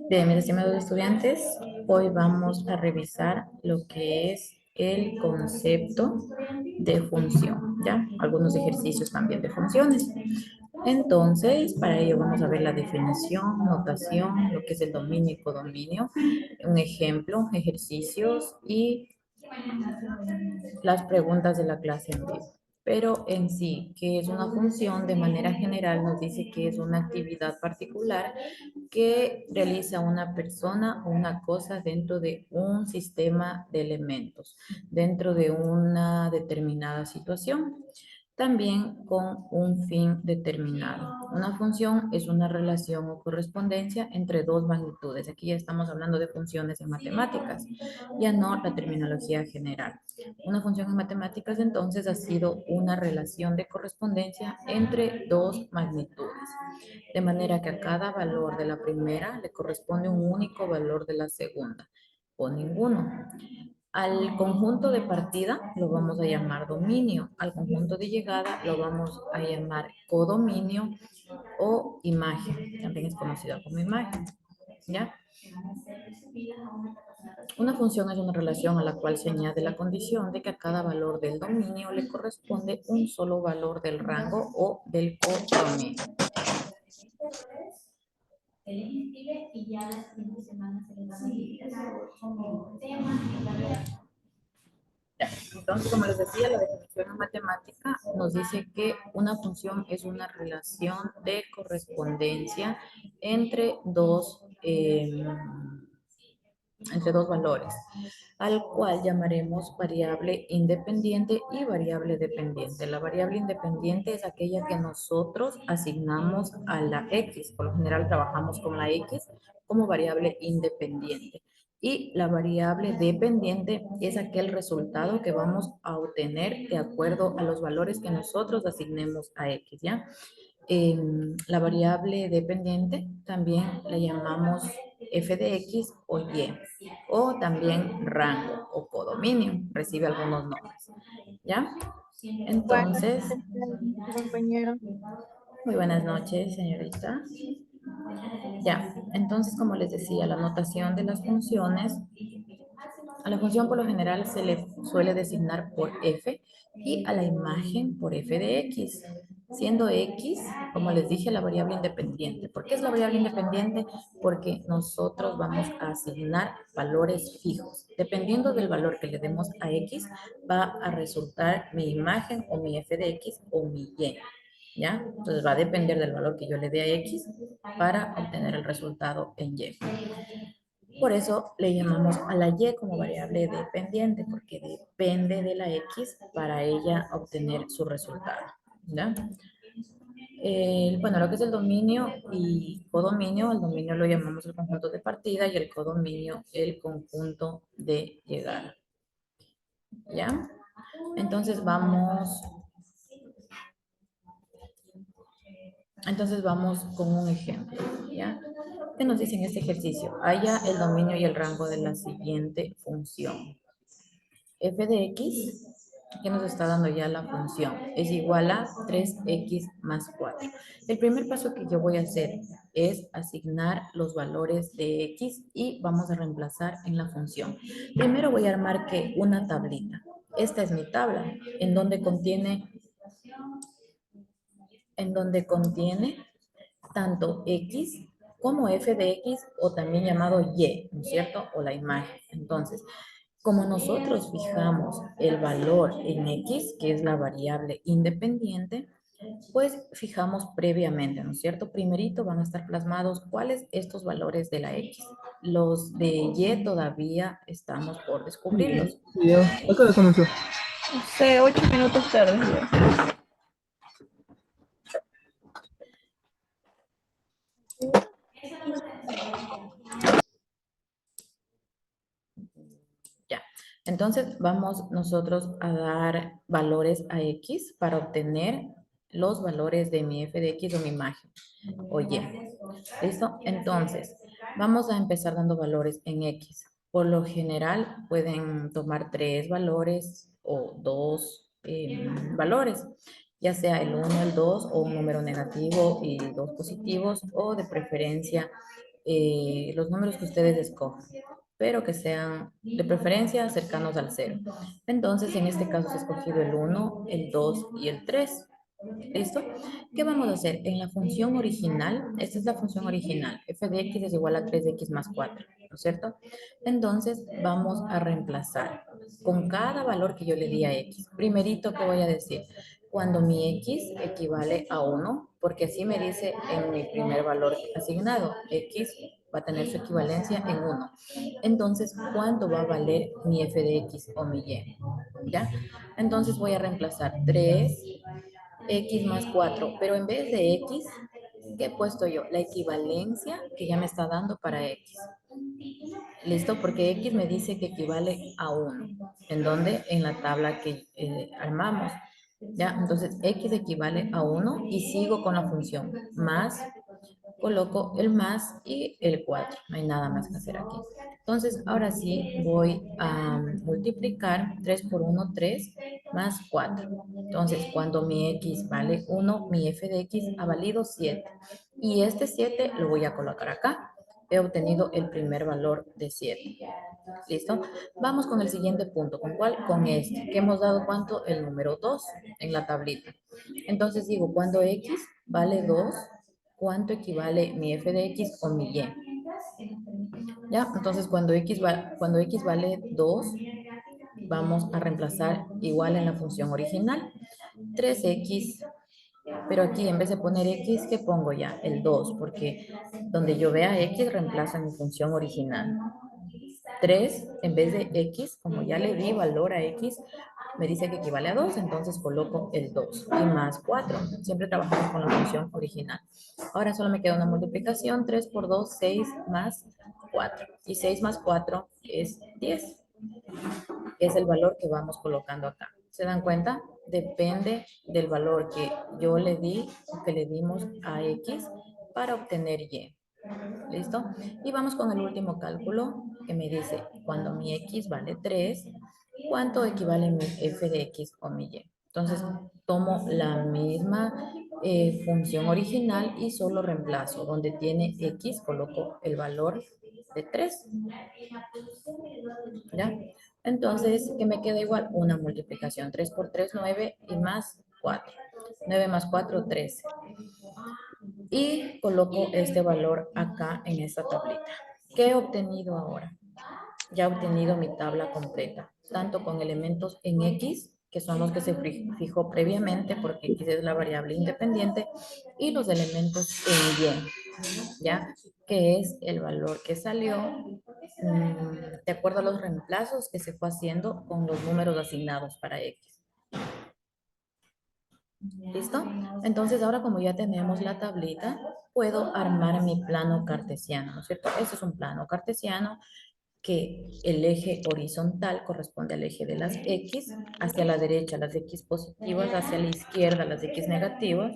Bien, mis estimados estudiantes, hoy vamos a revisar lo que es el concepto de función, ¿ya? Algunos ejercicios también de funciones. Entonces, para ello vamos a ver la definición, notación, lo que es el dominio y codominio, un ejemplo, ejercicios y las preguntas de la clase en vivo. Pero en sí, que es una función, de manera general nos dice que es una actividad particular que realiza una persona o una cosa dentro de un sistema de elementos, dentro de una determinada situación, también con un fin determinado. Una función es una relación o correspondencia entre dos magnitudes. Aquí ya estamos hablando de funciones en matemáticas, ya no la terminología general. Una función en matemáticas entonces ha sido una relación de correspondencia entre dos magnitudes, de manera que a cada valor de la primera le corresponde un único valor de la segunda, o ninguno. Al conjunto de partida lo vamos a llamar dominio, al conjunto de llegada lo vamos a llamar codominio o imagen, también es conocida como imagen, ¿ya? Una función es una relación a la cual se añade la condición de que a cada valor del dominio le corresponde un solo valor del rango o del codominio. Entonces, como les decía, la definición en matemática nos dice que una función es una relación de correspondencia entre dos valores, al cual llamaremos variable independiente y variable dependiente. La variable independiente es aquella que nosotros asignamos a la X. Por lo general trabajamos con la X como variable independiente. Y la variable dependiente es aquel resultado que vamos a obtener de acuerdo a los valores que nosotros asignemos a X, ¿ya? La variable dependiente también la llamamos f de x o y, o también rango o codominio, recibe algunos nombres, ¿ya? Buenas Entonces, noches, compañero. muy buenas noches, señorita. Ya, entonces, como les decía, la notación de las funciones, a la función por lo general se le suele designar por f y a la imagen por f de x, siendo x, como les dije, la variable independiente. ¿Por qué es la variable independiente? Porque nosotros vamos a asignar valores fijos. Dependiendo del valor que le demos a x, va a resultar mi imagen o mi f de x o mi y. ¿Ya? Entonces va a depender del valor que yo le dé a X para obtener el resultado en Y. Por eso le llamamos a la Y como variable dependiente, porque depende de la X para ella obtener su resultado. ¿Ya? Bueno, lo que es el dominio y codominio, el dominio lo llamamos el conjunto de partida y el codominio el conjunto de llegada. ¿Ya? Entonces vamos con un ejemplo, ¿ya? ¿Qué nos dice en este ejercicio? Haya el dominio y el rango de la siguiente función. F de x, que nos está dando ya la función, es igual a 3x más 4. El primer paso que yo voy a hacer es asignar los valores de x y vamos a reemplazar en la función. Primero voy a armar que una tablita. Esta es mi tabla, en donde contiene tanto X como f de X o también llamado Y, ¿no es cierto? O la imagen. Entonces, como nosotros fijamos el valor en X, que es la variable independiente, pues fijamos previamente, ¿no es cierto? Primerito van a estar plasmados cuáles estos valores de la X. Los de Y todavía estamos por descubrirlos. Video. ¿A qué hora comenzó? No sé, 8 minutos tarde ya. Ya. Entonces vamos nosotros a dar valores a X para obtener los valores de mi f de X o mi imagen o Y. ¿Listo? Entonces, vamos a empezar dando valores en X. Por lo general pueden tomar 3 valores o 2 valores, ya sea el 1, el 2 o un número negativo y 2 positivos o de preferencia los números que ustedes escojan, pero que sean de preferencia cercanos al cero. Entonces, en este caso, se ha escogido el 1, el 2 y el 3. ¿Listo? ¿Qué vamos a hacer? En la función original, esta es la función original, f de x es igual a 3x más 4, ¿no es cierto? Entonces, vamos a reemplazar con cada valor que yo le di a x. Primerito, ¿qué voy a decir? Cuando mi x equivale a 1, porque así me dice en mi primer valor asignado, x va a tener su equivalencia en 1. Entonces, ¿cuánto va a valer mi f de x o mi y? ¿Ya? Entonces voy a reemplazar 3 x más 4, pero en vez de x, ¿qué he puesto yo? La equivalencia que ya me está dando para x. ¿Listo? Porque x me dice que equivale a 1. ¿En dónde? En la tabla que armamos. ¿Ya? Entonces, x equivale a 1 y sigo con la función. Más, coloco el más y el 4. No hay nada más que hacer aquí. Entonces, ahora sí voy a multiplicar 3 por 1, 3, más 4. Entonces, cuando mi x vale 1, mi f de x ha valido 7. Y este 7 lo voy a colocar acá. He obtenido el primer valor de 7. ¿Listo? Vamos con el siguiente punto. ¿Con cuál? Con este. ¿Que hemos dado cuánto? El número 2 en la tablita. Entonces digo, cuando x vale 2, ¿cuánto equivale mi f de x o mi y? ¿Ya? Entonces, cuando x vale 2, vamos a reemplazar igual en la función original. 3x, pero aquí en vez de poner x, ¿qué pongo ya? El 2, porque donde yo vea x, reemplazo mi función original. 3 en vez de x, como ya le di valor a x, me dice que equivale a 2, entonces coloco el 2 y más 4. Siempre trabajamos con la función original. Ahora solo me queda una multiplicación, 3 por 2, 6 más 4. Y 6 más 4 es 10. Es el valor que vamos colocando acá. ¿Se dan cuenta? Depende del valor que yo le di o que le dimos a x para obtener y. ¿Listo? Y vamos con el último cálculo que me dice, cuando mi x vale 3, ¿cuánto equivale mi f de x o mi y? Entonces, tomo la misma función original y solo reemplazo. Donde tiene x, coloco el valor de 3. ¿Ya? Entonces, ¿qué me queda igual? Una multiplicación. 3 por 3, 9 y más 4. 9 más 4, 13. Y coloco este valor acá en esta tablita. ¿Qué he obtenido ahora? Ya he obtenido mi tabla completa, tanto con elementos en X, que son los que se fijó previamente, porque X es la variable independiente, y los elementos en Y, ¿ya? Que es el valor que salió de acuerdo a los reemplazos que se fue haciendo con los números asignados para X. ¿Listo? Entonces ahora como ya tenemos la tablita, puedo armar mi plano cartesiano, ¿no es cierto? Este es un plano cartesiano que el eje horizontal corresponde al eje de las X, hacia la derecha las X positivas, hacia la izquierda las X negativas,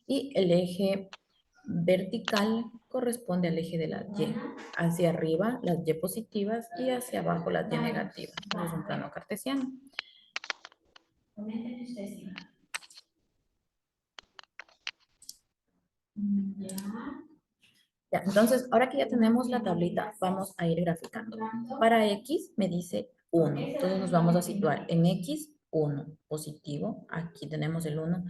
y el eje vertical corresponde al eje de la Y, hacia arriba las Y positivas y hacia abajo las Y negativas. Eso es un plano cartesiano. Ya, entonces, ahora que ya tenemos la tablita, vamos a ir graficando. Para X me dice 1. Entonces nos vamos a situar en X, 1, positivo. Aquí tenemos el 1.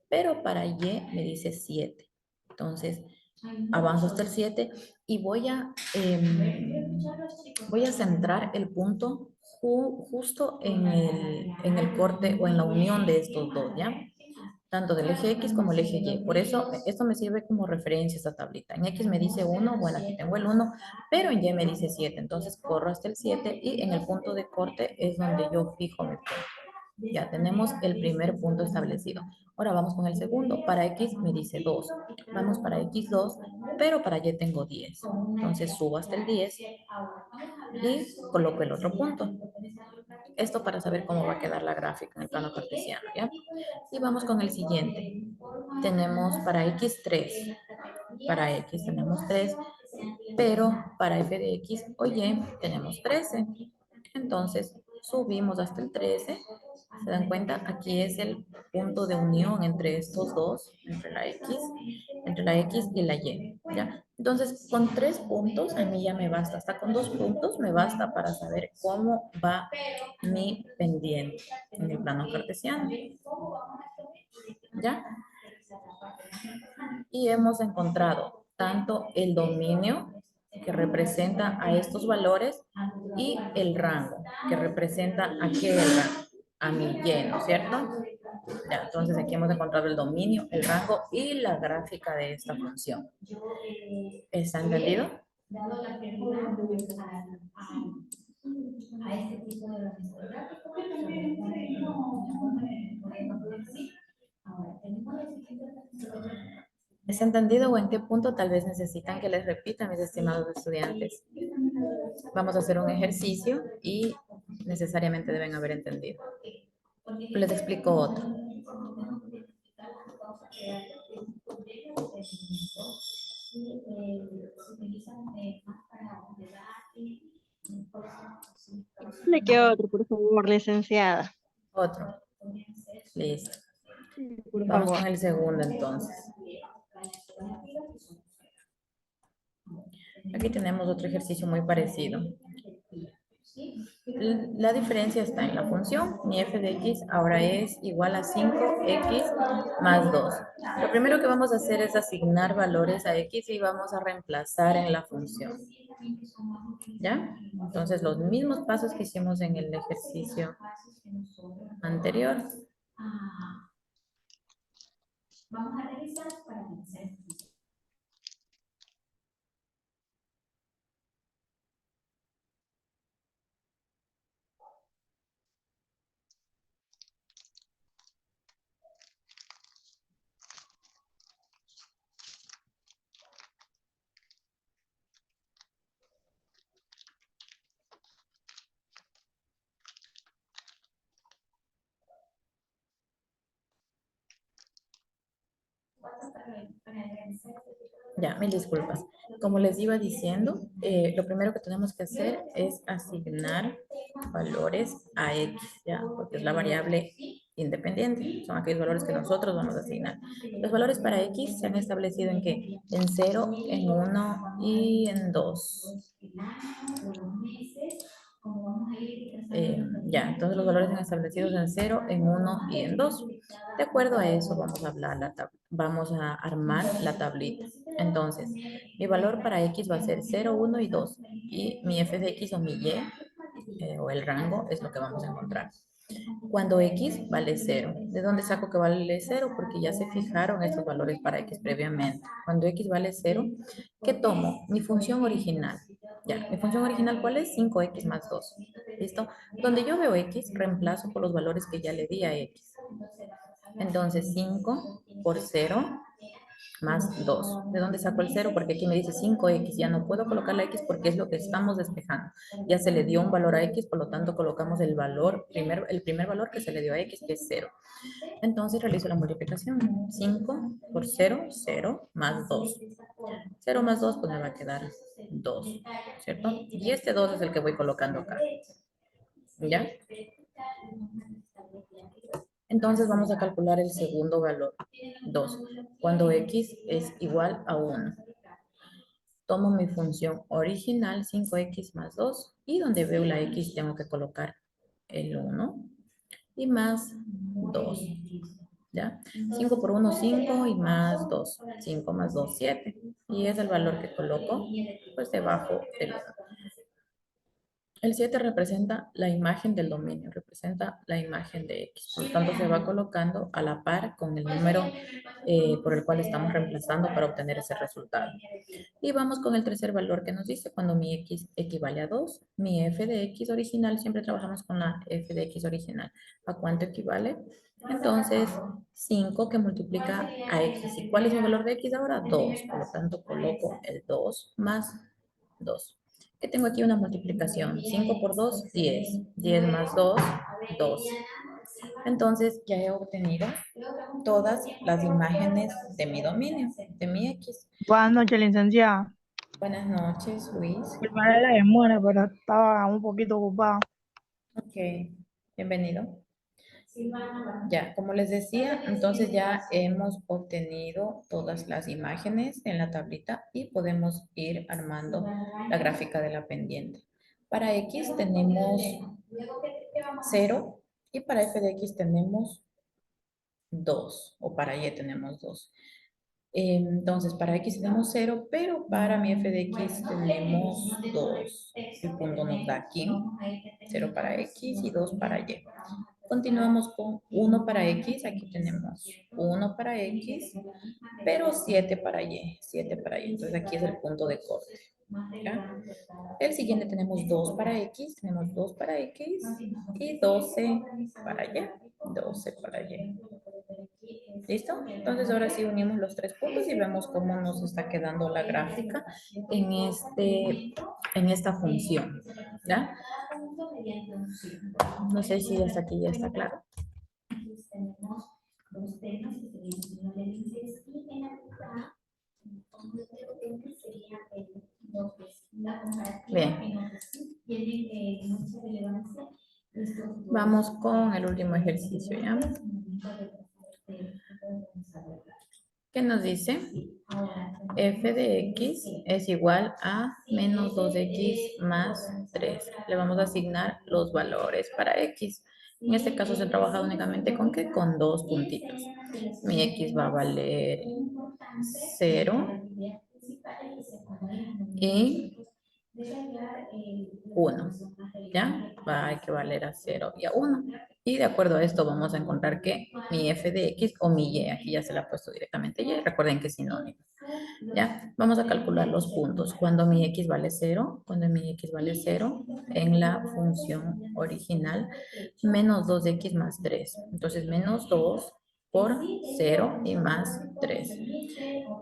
Pero para Y me dice 7. Entonces, avanzo hasta el 7 y voy a centrar el punto justo en el corte o en la unión de estos dos, ¿ya? Tanto del eje X como el eje Y. Por eso, esto me sirve como referencia esta tablita. En X me dice 1, bueno, aquí tengo el 1, pero en Y me dice 7. Entonces, corro hasta el 7 y en el punto de corte es donde yo fijo mi punto. Ya tenemos el primer punto establecido. Ahora vamos con el segundo. Para X me dice 2. Vamos para X2, pero para Y tengo 10. Entonces subo hasta el 10 y coloco el otro punto. Esto para saber cómo va a quedar la gráfica en el plano cartesiano, ¿ya? Y vamos con el siguiente. Tenemos para X3. Para X tenemos 3, pero para f de X o Y tenemos 13. Entonces, subimos hasta el 13. ¿Se dan cuenta? Aquí es el punto de unión entre estos dos, entre la X y la Y, ¿ya? Entonces, con 3 puntos a mí ya me basta. Hasta con 2 puntos me basta para saber cómo va mi pendiente en el plano cartesiano. ¿Ya? Y hemos encontrado tanto el dominio que representa a estos valores y el rango que representa a qué rango, a mi y, ¿no es cierto? Ya, entonces aquí hemos encontrado el dominio, el rango y la gráfica de esta función. ¿Está entendido? ¿Es entendido o en qué punto tal vez necesitan que les repita, mis estimados estudiantes? Vamos a hacer un ejercicio y necesariamente deben haber entendido. Les explico otro. Explique otro, por favor, licenciada. Otro. Listo. Sí, por Vamos favor. con el segundo entonces. Aquí tenemos otro ejercicio muy parecido. La diferencia está en la función. Mi f de x ahora es igual a 5x más 2. Lo primero que vamos a hacer es asignar valores a x y vamos a reemplazar en la función. ¿Ya? Entonces, los mismos pasos que hicimos en el ejercicio anterior. Vamos a revisar para vencer. Ya, mil disculpas. Como les iba diciendo, lo primero que tenemos que hacer es asignar valores a x, ¿ya? Porque es la variable independiente. Son aquellos valores que nosotros vamos a asignar. Los valores para x se han establecido en qué? En 0, en 1 y en 2. Ya, entonces los valores están establecidos en 0, en 1 y en 2. De acuerdo a eso vamos a hablar vamos a armar la tablita. Entonces, mi valor para x va a ser 0, 1 y 2. Y mi f de x o mi y, o el rango, es lo que vamos a encontrar. Cuando x vale 0. ¿De dónde saco que vale 0? Porque ya se fijaron estos valores para x previamente. Cuando x vale 0, ¿qué tomo? Mi función original. Ya, mi función original, ¿cuál es? 5x más 2. ¿Listo? Donde yo veo x, reemplazo por los valores que ya le di a x. Entonces, 5 por 0 más 2. ¿De dónde saco el 0? Porque aquí me dice 5x. Ya no puedo colocar la x porque es lo que estamos despejando. Ya se le dio un valor a x, por lo tanto colocamos el valor, el primer valor que se le dio a x, que es 0. Entonces realizo la multiplicación. 5 por 0, 0 más 2. 0 más 2, pues me va a quedar 2, ¿cierto? Y este 2 es el que voy colocando acá. ¿Ya? Entonces vamos a calcular el segundo valor, 2, cuando x es igual a 1. Tomo mi función original, 5x más 2, y donde veo la x tengo que colocar el 1 y más 2. ¿Ya? 5 por 1, 5 y más 2. 5 más 2, 7. Y es el valor que coloco pues debajo del 1. El 7 representa la imagen del dominio, representa la imagen de X. Por lo tanto, se va colocando a la par con el número por el cual estamos reemplazando para obtener ese resultado. Y vamos con el tercer valor que nos dice cuando mi X equivale a 2. Mi f de X original, siempre trabajamos con la f de X original. ¿A cuánto equivale? Entonces, 5 que multiplica a X. ¿Y cuál es mi valor de X ahora? 2. Por lo tanto, coloco el 2 más 2. Que tengo aquí una multiplicación. 5 por 2, 10. 10 más 2, 12. Entonces ya he obtenido todas las imágenes de mi dominio, de mi X. Buenas noches, licenciada. Buenas noches, Luis. Disculparé la demora, pero estaba un poquito ocupada. Ok, bienvenido. Ya, como les decía, entonces ya hemos obtenido todas las imágenes en la tablita y podemos ir armando la gráfica de la pendiente. Para X tenemos 0 y para f de X tenemos 2 o para Y tenemos 2. Entonces, para X tenemos 0, pero para mi f de X tenemos 2. El punto nos da aquí 0 para X y 2 para Y. Continuamos con 1 para X. Aquí tenemos 1 para X, pero 7 para Y. 7 para Y. Entonces, aquí es el punto de corte. ¿Ya? El siguiente tenemos 2 para X. Tenemos 2 para X y 12 para Y. 12 para Y. ¿Listo? Entonces ahora sí unimos los tres puntos y vemos cómo nos está quedando la gráfica en esta función. ¿Ya? No sé si hasta aquí ya está claro. Bien. Vamos con el último ejercicio, ¿ya? ¿Qué nos dice? F de X es igual a menos 2X más 3. Le vamos a asignar los valores para X. En este caso se trabaja únicamente con ¿qué? Con dos puntitos. Mi X va a valer 0 y 1. ¿Ya? Va a equivaler a 0 y a 1. Y de acuerdo a esto vamos a encontrar que mi f de x o mi y, aquí ya se la ha puesto directamente y, recuerden que es sinónimo. ¿Ya? Vamos a calcular los puntos. Cuando mi x vale 0, cuando mi x vale 0, en la función original, menos 2x más 3. Entonces, menos 2 por 0 y más 3.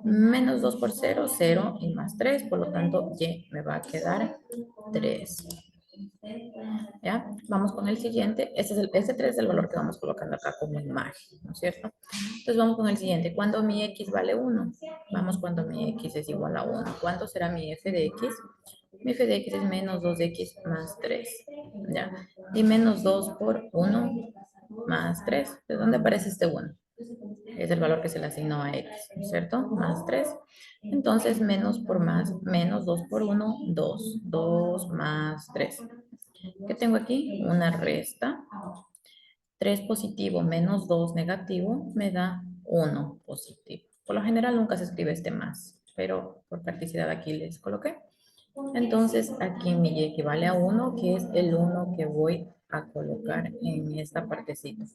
Menos 2 por 0, 0 y más 3, por lo tanto, y me va a quedar 3. ¿Ya? Vamos con el siguiente. Este 3 es el valor que vamos colocando acá como imagen, ¿no es cierto? Entonces vamos con el siguiente. ¿Cuándo mi x vale 1? Vamos cuando mi x es igual a 1. ¿Cuánto será mi f de x? Mi f de x es menos 2x más 3. ¿Ya? Y menos 2 por 1 más 3. ¿De dónde aparece este 1? Es el valor que se le asignó a x, ¿no es cierto? Más 3. Entonces, menos por más, menos 2 por 1, 2. 2 más 3. ¿Qué tengo aquí? Una resta. 3 positivo menos 2 negativo me da 1 positivo. Por lo general nunca se escribe este más, pero por practicidad aquí les coloqué. Entonces aquí mi y equivale a 1, que es el 1 que voy a colocar en esta partecita.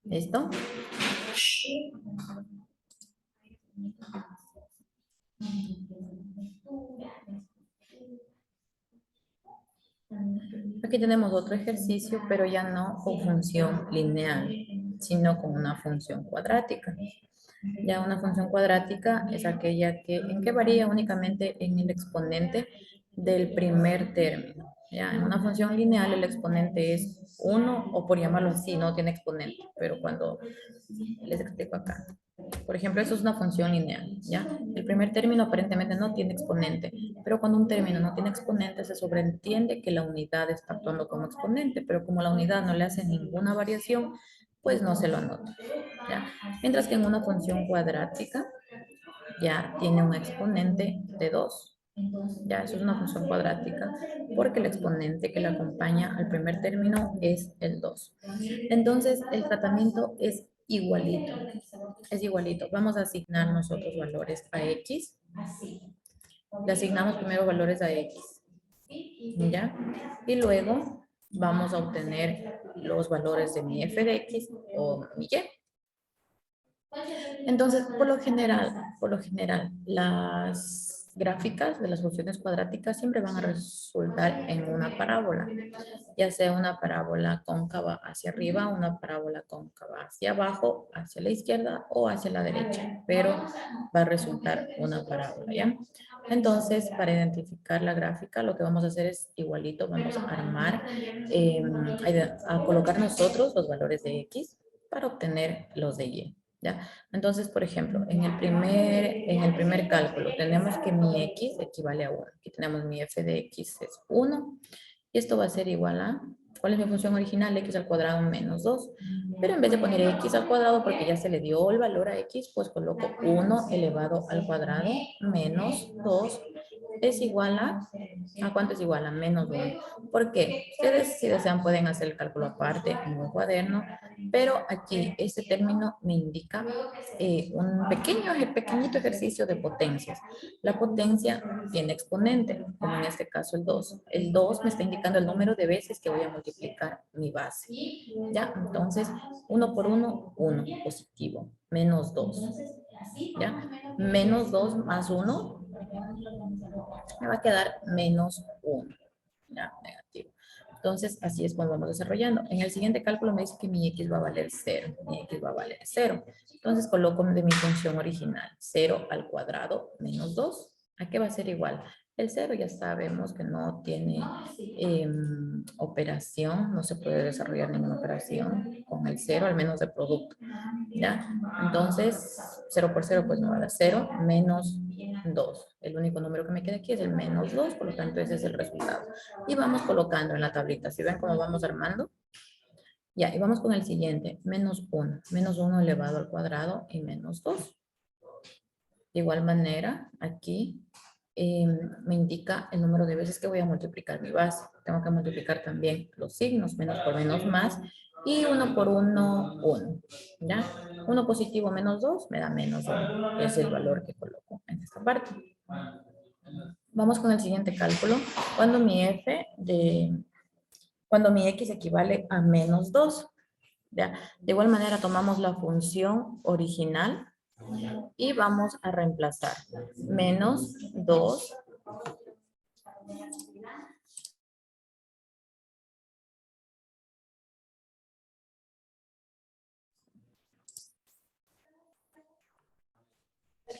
¿Listo? Aquí tenemos otro ejercicio, pero ya no con función lineal, sino con una función cuadrática. Ya una función cuadrática es aquella ¿en qué varía? Únicamente en el exponente del primer término. Ya, en una función lineal el exponente es 1, o por llamarlo así, no tiene exponente, pero cuando les explico acá. Por ejemplo, eso es una función lineal, ¿ya? El primer término aparentemente no tiene exponente, pero cuando un término no tiene exponente se sobreentiende que la unidad está actuando como exponente, pero como la unidad no le hace ninguna variación, pues no se lo anota, ¿ya? Mientras que en una función cuadrática ya tiene un exponente de 2. Ya, eso es una función cuadrática porque el exponente que la acompaña al primer término es el 2. Entonces, el tratamiento es igualito. Es igualito. Vamos a asignar nosotros valores a X. Le asignamos primero valores a X. ¿Ya? Y luego vamos a obtener los valores de mi f de X o mi Y. Entonces, por lo general, las gráficas de las funciones cuadráticas siempre van a resultar en una parábola, ya sea una parábola cóncava hacia arriba, una parábola cóncava hacia abajo, hacia la izquierda o hacia la derecha, pero va a resultar una parábola, ¿ya? Entonces, para identificar la gráfica, lo que vamos a hacer es igualito, vamos a armar, a colocar nosotros los valores de X para obtener los de Y. ¿Ya? Entonces, por ejemplo, en el primer cálculo tenemos que mi x equivale a 1. Aquí tenemos mi f de x es 1. Y esto va a ser igual a, ¿cuál es mi función original? X al cuadrado menos 2. Pero en vez de poner x al cuadrado, porque ya se le dio el valor a x, pues coloco 1 elevado al cuadrado menos 2 es igual ¿a cuánto es igual? A menos 1. ¿Por qué? Ustedes, si desean, pueden hacer el cálculo aparte en un cuaderno, pero aquí este término me indica un pequeñito ejercicio de potencias. La potencia tiene exponente, como en este caso el 2. El 2 me está indicando el número de veces que voy a multiplicar mi base. ¿Ya? Entonces, 1 por 1, 1, positivo, menos 2. ¿Ya? Menos 2 más 1 me va a quedar menos 1. ¿Ya? Negativo. Entonces, así es como vamos desarrollando. En el siguiente cálculo me dice que mi x va a valer 0. Mi x va a valer 0. Entonces, coloco de mi función original. 0 al cuadrado menos 2. ¿A qué va a ser igual? El 0 ya sabemos que no tiene operación. No se puede desarrollar ninguna operación con el 0, al menos de producto. ¿Ya? Entonces, 0 por 0 pues me va a dar 0 menos 2. El único número que me queda aquí es el menos 2, por lo tanto ese es el resultado. Y vamos colocando en la tablita. ¿Sí ven cómo vamos armando? Ya, y vamos con el siguiente. Menos 1. Menos 1 elevado al cuadrado y menos 2. De igual manera, aquí me indica el número de veces que voy a multiplicar mi base. Tengo que multiplicar también los signos, menos por menos más, y 1 por 1, 1. ¿Ya? 1 positivo menos 2 me da menos 1, que es el valor que coloco en esta parte. Vamos con el siguiente cálculo. Cuando mi x equivale a menos 2. ¿Ya? De igual manera tomamos la función original y vamos a reemplazar menos 2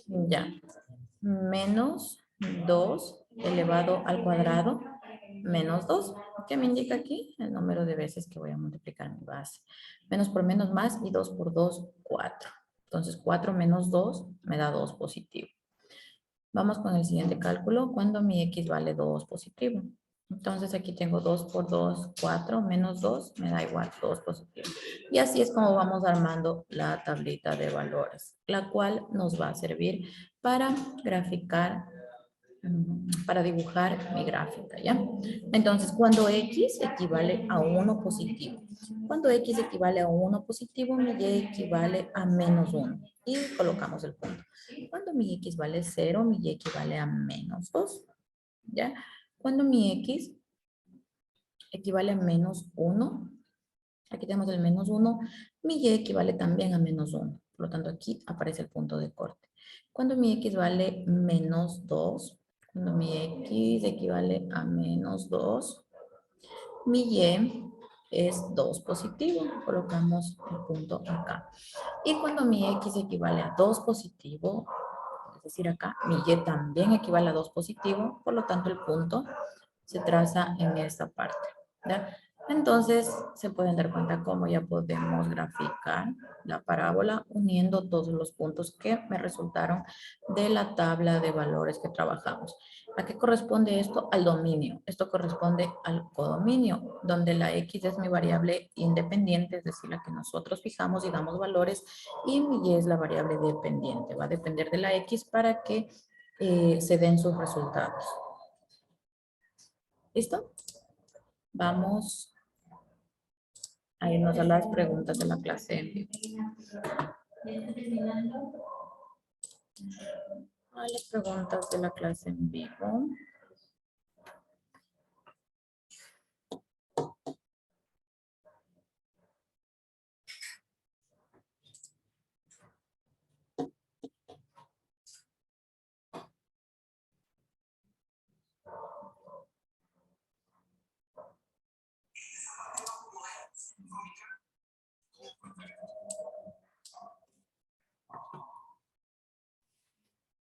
ya, menos 2 elevado al cuadrado menos 2. ¿Qué me indica aquí? El número de veces que voy a multiplicar mi base. Menos por menos más y 2 por 2, 4. Entonces 4 menos 2 me da 2 positivo. Vamos con el siguiente cálculo, cuando mi x vale 2 positivo. Entonces aquí tengo 2 por 2, 4, menos 2, me da igual 2 positivo. Y así es como vamos armando la tablita de valores, la cual nos va a servir para graficar, para dibujar mi gráfica, ¿ya? Entonces, cuando x equivale a 1 positivo. Cuando x equivale a 1 positivo, mi y equivale a menos 1. Y colocamos el punto. Cuando mi x vale 0, mi y equivale a menos 2. ¿Ya? Cuando mi x equivale a menos 1, aquí tenemos el menos 1, mi y equivale también a menos 1. Por lo tanto, aquí aparece el punto de corte. Cuando mi x vale menos 2, cuando mi x equivale a menos 2, mi y es 2 positivo. Colocamos el punto acá. Y cuando mi x equivale a 2 positivo, es decir, acá, mi y también equivale a 2 positivo, por lo tanto el punto se traza en esta parte. ¿Ya? Entonces, se pueden dar cuenta cómo ya podemos graficar la parábola uniendo todos los puntos que me resultaron de la tabla de valores que trabajamos. ¿A qué corresponde esto? Al dominio. Esto corresponde al codominio, donde la x es mi variable independiente, es decir, la que nosotros fijamos y damos valores, y mi y es la variable dependiente. Va a depender de la x para que se den sus resultados. ¿Listo? Vamos a irnos a las preguntas de la clase en vivo. A las preguntas de la clase en vivo.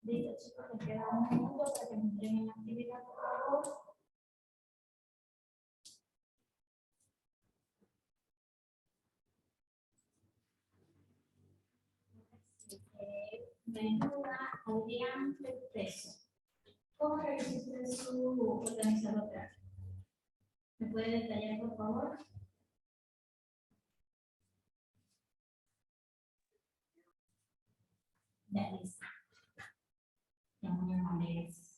Listo, chicos, les queda un minuto para que me entreguen la actividad, por favor. Adrián Preso. ¿Cómo registra su organizador gráfico? ¿Me puede detallar, por favor? Ya listo. Ya muy amables.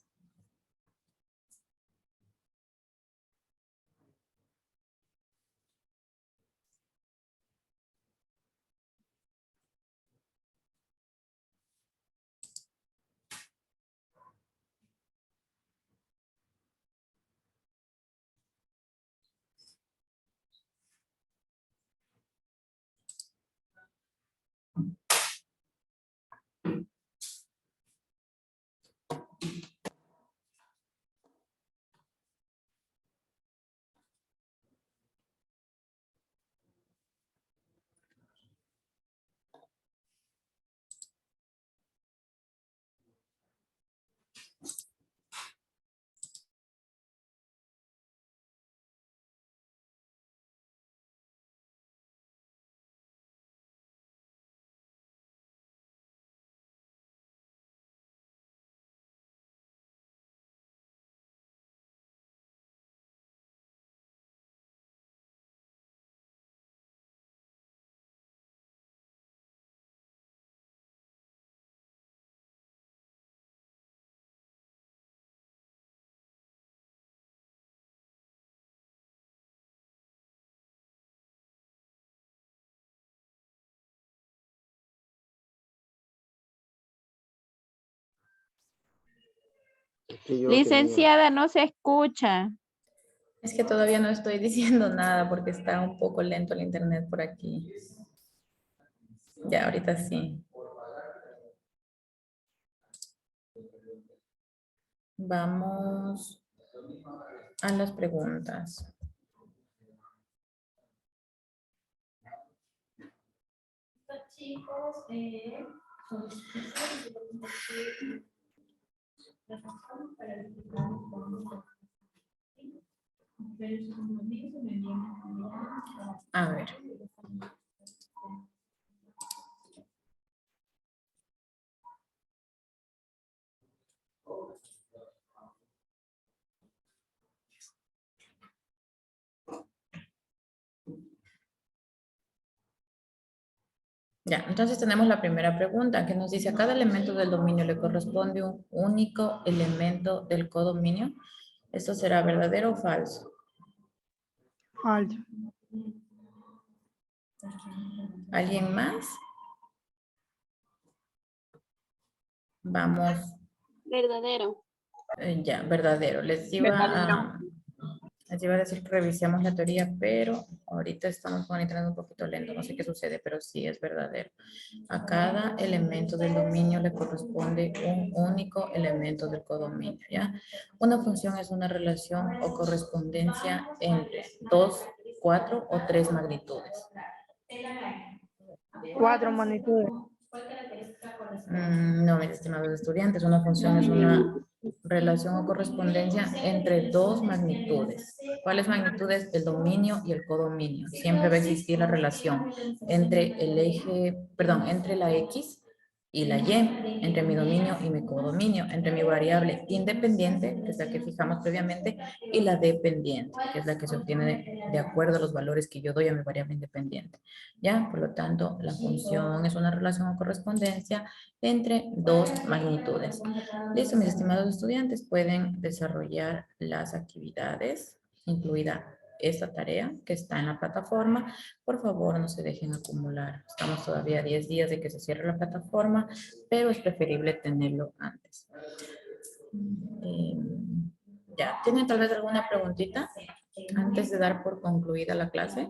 Licenciada, no se escucha. Es que todavía no estoy diciendo nada porque está un poco lento el internet por aquí. Ya, ahorita sí. Vamos a las preguntas. Chicos, A ver. Ya, entonces tenemos la primera pregunta que nos dice, ¿a cada elemento del dominio le corresponde un único elemento del codominio? ¿Esto será verdadero o falso? Falso. ¿Alguien más? Vamos. Verdadero. Ya, verdadero. Les iba a decir que revisemos la teoría, pero ahorita estamos con internet un poquito lento, no sé qué sucede, pero sí es verdadero. A cada elemento del dominio le corresponde un único elemento del codominio, ¿ya? Una función es una relación o correspondencia entre 2, 4 o 3 magnitudes. 4 magnitudes. No, mis estimados estudiantes, una función es una relación o correspondencia entre dos magnitudes. ¿Cuáles magnitudes? El dominio y el codominio. Siempre va a existir la relación entre el eje, perdón, entre la X y la Y, entre mi dominio y mi codominio, entre mi variable independiente, que es la que fijamos previamente, y la dependiente, que es la que se obtiene de acuerdo a los valores que yo doy a mi variable independiente. ¿Ya? Por lo tanto, la función es una relación o correspondencia entre dos magnitudes. Listo, mis estimados estudiantes, pueden desarrollar las actividades, incluida esta tarea que está en la plataforma. Por favor, no se dejen acumular. Estamos todavía a 10 días de que se cierre la plataforma, pero es preferible tenerlo antes. Ya, ¿tienen tal vez alguna preguntita antes de dar por concluida la clase?